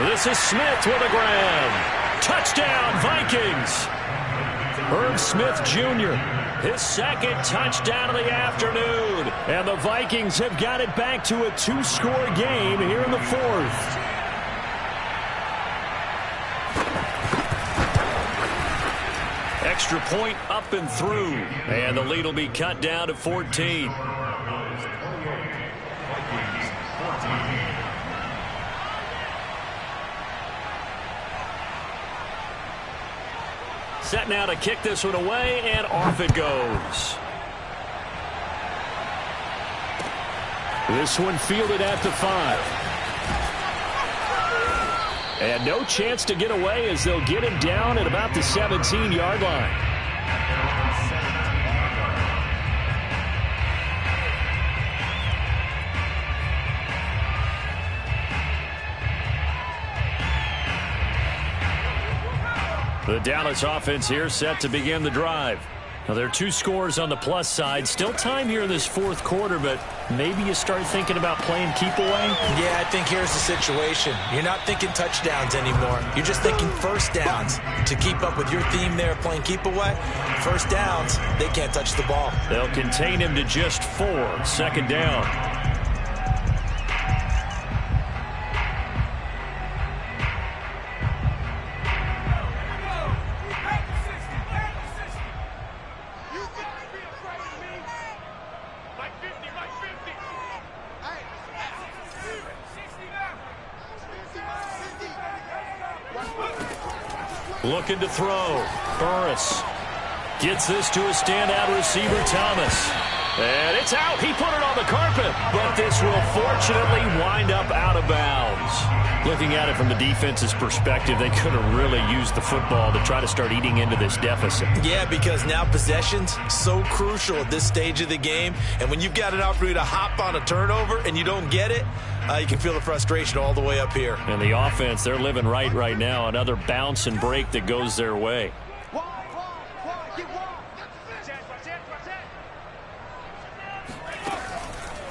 This is Smith with a grab. Touchdown, Vikings. Herb Smith Jr., his second touchdown of the afternoon. And the Vikings have got it back to a 2-score game here in the 4th. Extra point up and through. And the lead will be cut down to 14. Set now to kick this one away, and off it goes. This one fielded at the 5. And no chance to get away as they'll get him down at about the 17-yard line. The Dallas offense here set to begin the drive. Now, there are 2 scores on the plus side. Still time here in this 4th quarter, but maybe you start thinking about playing keep away? Yeah, I think here's the situation. You're not thinking touchdowns anymore. You're just thinking first downs. To keep up with your theme there, playing keep away, first downs, they can't touch the ball. They'll contain him to just 4. 2nd down. Looking to throw. Burris gets this to a standout receiver, Thomas. And it's out. He put it on the carpet. But this will fortunately wind up out of bounds. Looking at it from the defense's perspective, they could have really used the football to try to start eating into this deficit. Yeah, because now possession's so crucial at this stage of the game. And when you've got an opportunity to hop on a turnover and you don't get it, you can feel the frustration all the way up here. And the offense, they're living right now. Another bounce and break that goes their way.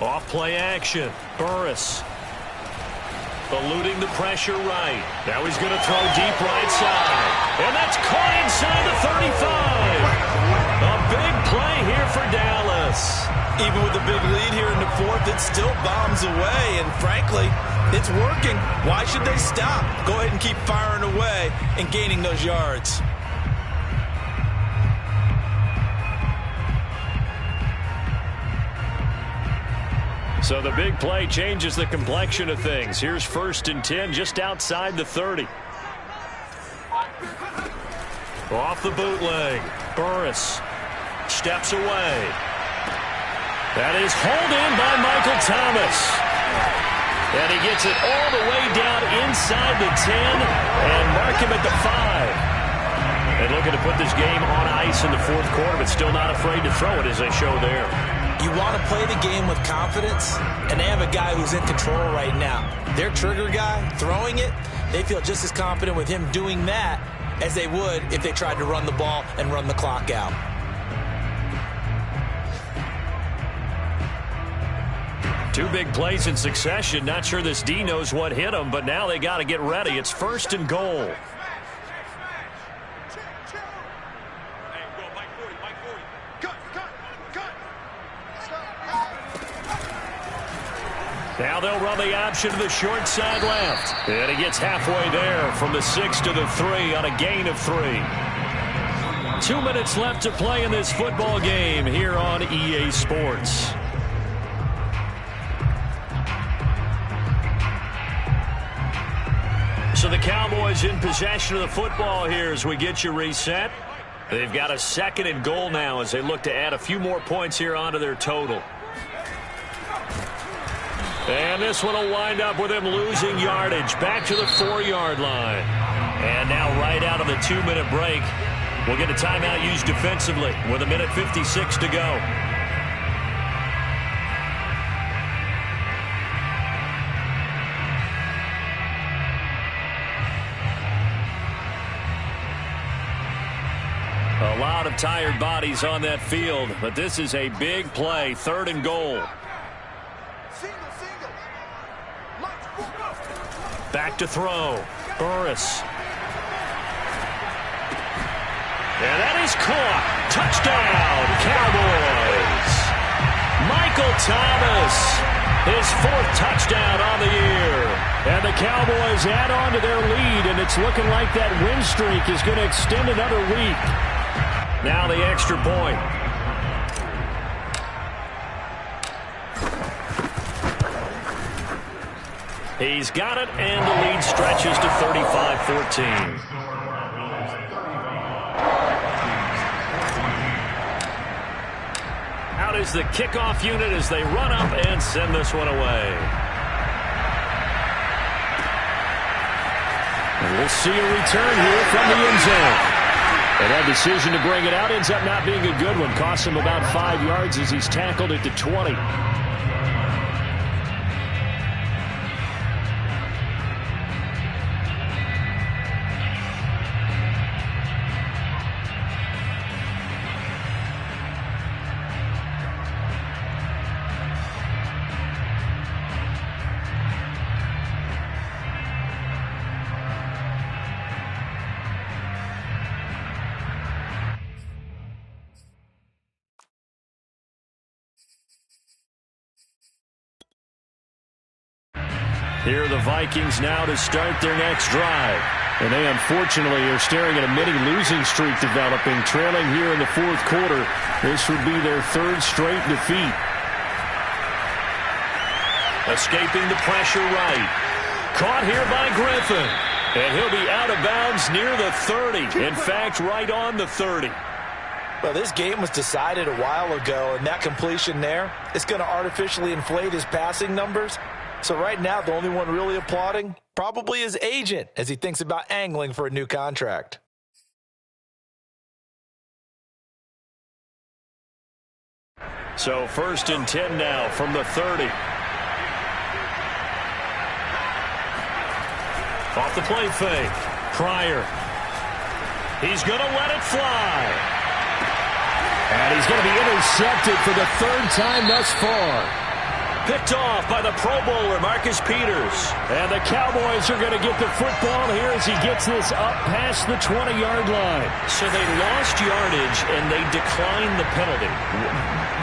Off play action. Burris eluding the pressure right. Now he's going to throw deep right side. And that's caught inside the 35. A big play here for Dallas. Even with a big lead here in the 4th, it still bombs away. And frankly, it's working. Why should they stop? Go ahead and keep firing away and gaining those yards. So the big play changes the complexion of things. Here's 1st and 10 just outside the 30. Off the bootleg. Burris steps away. That is hauled in by Michael Thomas. And he gets it all the way down inside the 10 and mark him at the 5. And looking to put this game on ice in the 4th quarter, but still not afraid to throw it as they show there. You want to play the game with confidence, and they have a guy who's in control right now. Their trigger guy, throwing it, they feel just as confident with him doing that as they would if they tried to run the ball and run the clock out. Two big plays in succession. Not sure this D knows what hit him, but now they got to get ready. It's 1st and goal. Now they'll run the option to the short side left. And he gets halfway there from the 6 to the 3 on a gain of 3. 2 minutes left to play in this football game here on EA Sports. So the Cowboys in possession of the football here as we get you reset. They've got a 2nd and goal now as they look to add a few more points here onto their total. And this one will wind up with him losing yardage back to the 4-yard line. And now right out of the 2-minute break, we'll get a timeout used defensively with 1:56 to go. A lot of tired bodies on that field, but this is a big play, 3rd and goal. Back to throw. Burris. And that is caught. Touchdown, Cowboys. Michael Thomas, his 4th touchdown on the year. And the Cowboys add on to their lead, and it's looking like that win streak is going to extend another week. Now the extra point. He's got it, and the lead stretches to 35-14. Out is the kickoff unit as they run up and send this one away. And we'll see a return here from the end zone. And that decision to bring it out ends up not being a good one. Costs him about 5 yards as he's tackled at the 20. Here are the Vikings now to start their next drive. And they unfortunately are staring at a mini losing streak developing, trailing here in the 4th quarter. This would be their 3rd straight defeat. Escaping the pressure right. Caught here by Griffin. And he'll be out of bounds near the 30. In fact, right on the 30. Well, this game was decided a while ago, and that completion there is going to artificially inflate his passing numbers. So right now, the only one really applauding probably his agent as he thinks about angling for a new contract. So 1st and 10 now from the 30. Off the play fake. Pryor. He's going to let it fly. And he's going to be intercepted for the 3rd time thus far. Picked off by the Pro Bowler, Marcus Peters. And the Cowboys are going to get the football here as he gets this up past the 20-yard line. So they lost yardage, and they declined the penalty.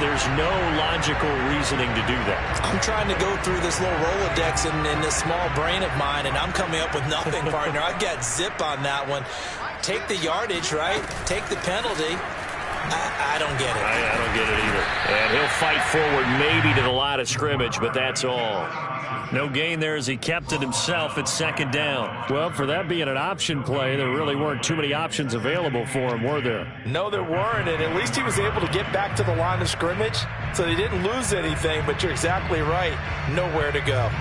There's no logical reasoning to do that. I'm trying to go through this little Rolodex in this small brain of mine, and I'm coming up with nothing, partner. I've got zip on that one. Take the yardage, right? Take the penalty. I don't get it. I don't get it either. And he'll fight forward maybe to the line of scrimmage, but that's all. No gain there as he kept it himself at 2nd down. Well, for that being an option play, there really weren't too many options available for him, were there? No, there weren't, and at least he was able to get back to the line of scrimmage, so they didn't lose anything, but you're exactly right. Nowhere to go.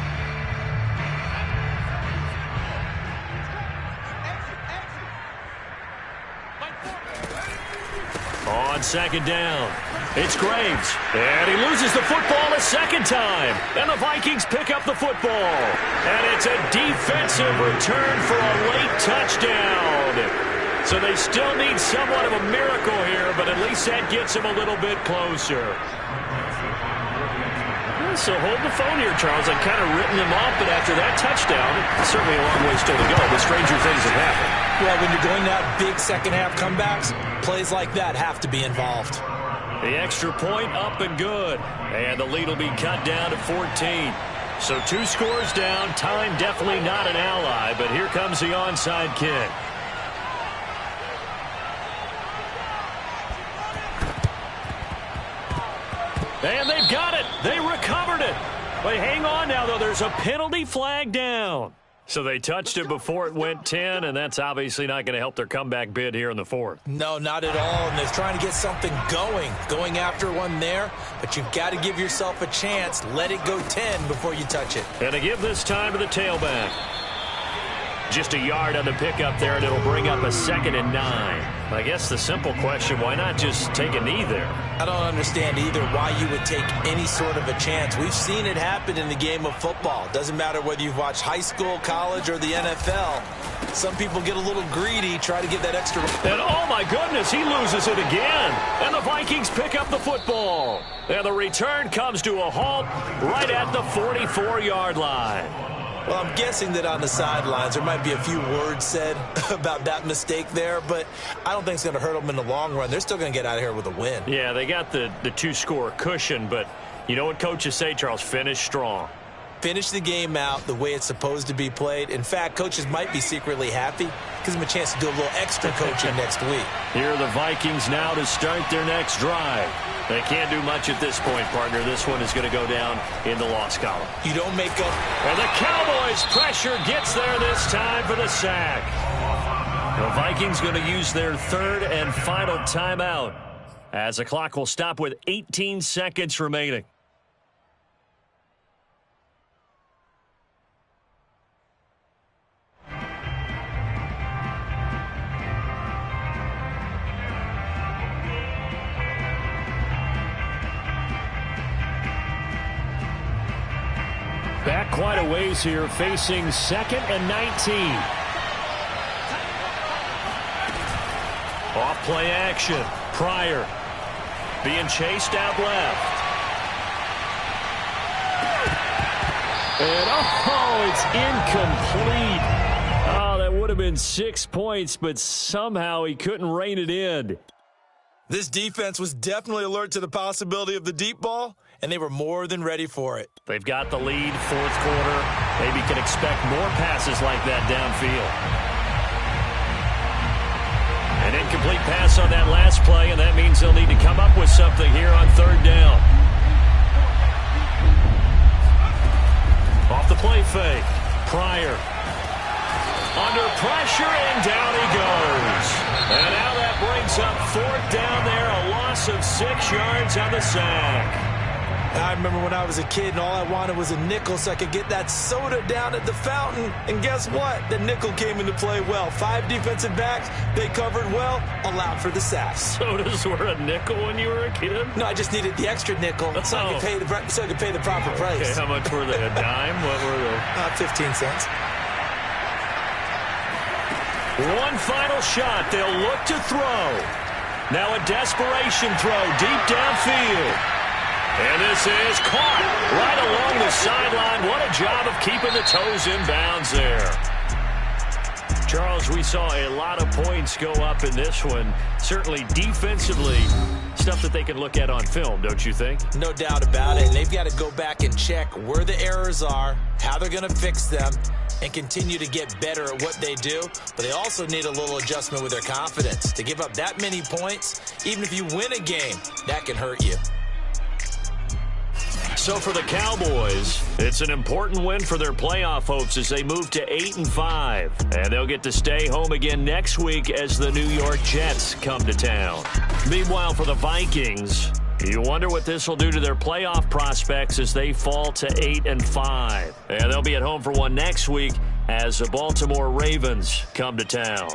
On 2nd down, it's Graves. And he loses the football a 2nd time. And the Vikings pick up the football. And it's a defensive return for a late touchdown. So they still need somewhat of a miracle here, but at least that gets them a little bit closer. So hold the phone here, Charles. I've kind of written them off, but after that touchdown, certainly a long way still to go, but stranger things have happened. Well, when you're going to have big second-half comebacks, plays like that have to be involved. The extra point up and good. And the lead will be cut down to 14. So 2 scores down. Time definitely not an ally, but here comes the onside kick. And they've got it. They recovered it. But hang on now, though. There's a penalty flag down. So they touched it before it went 10, and that's obviously not going to help their comeback bid here in the 4th. No, not at all, and they're trying to get something going after one there, but you've got to give yourself a chance. Let it go 10 before you touch it. And to give this time to the tailback. Just a yard on the pickup there, and it'll bring up a 2nd and 9. I guess the simple question, why not just take a knee there? I don't understand either why you would take any sort of a chance. We've seen it happen in the game of football. Doesn't matter whether you've watched high school, college, or the NFL. Some people get a little greedy, try to get that extra. And oh my goodness, he loses it again. And the Vikings pick up the football. And the return comes to a halt right at the 44-yard line. Well, I'm guessing that on the sidelines there might be a few words said about that mistake there, but I don't think it's going to hurt them in the long run. They're still going to get out of here with a win. Yeah, they got the 2-score cushion, but you know what coaches say, Charles? Finish strong. Finish the game out the way it's supposed to be played. In fact, coaches might be secretly happy. Gives them a chance to do a little extra coaching next week. Here are the Vikings now to start their next drive. They can't do much at this point, partner. This one is going to go down in the loss column. You don't make up. And the Cowboys' pressure gets there this time for the sack. The Vikings going to use their 3rd and final timeout as the clock will stop with 18 seconds remaining. Back quite a ways here, facing 2nd and 19. Off play action. Pryor being chased out left. And it's incomplete. Oh, that would have been 6 points, but somehow he couldn't rein it in. This defense was definitely alert to the possibility of the deep ball, and they were more than ready for it. They've got the lead, 4th quarter. Maybe can expect more passes like that downfield. An incomplete pass on that last play, and that means they'll need to come up with something here on 3rd down. Off the play fake. Pryor. Under pressure, and down he goes. And now that brings up 4th down there, a loss of 6 yards on the sack. I remember when I was a kid and all I wanted was a nickel so I could get that soda down at the fountain. And guess what? The nickel came into play well. 5 defensive backs, they covered well, allowed for the sack. Sodas were a nickel when you were a kid? No, I just needed the extra nickel so I could pay the proper price. Okay, how much were they? A dime? What were they? 15 cents. One final shot. They'll look to throw. Now a desperation throw deep downfield. And this is caught right along the sideline. What a job of keeping the toes in bounds there. Charles, we saw a lot of points go up in this one. Certainly defensively, stuff that they can look at on film, don't you think? No doubt about it. And they've got to go back and check where the errors are, how they're going to fix them, and continue to get better at what they do. But they also need a little adjustment with their confidence. To give up that many points, even if you win a game, that can hurt you. So for the Cowboys, it's an important win for their playoff hopes as they move to 8-5. And they'll get to stay home again next week as the New York Jets come to town. Meanwhile, for the Vikings, you wonder what this will do to their playoff prospects as they fall to 8-5. And they'll be at home for one next week as the Baltimore Ravens come to town.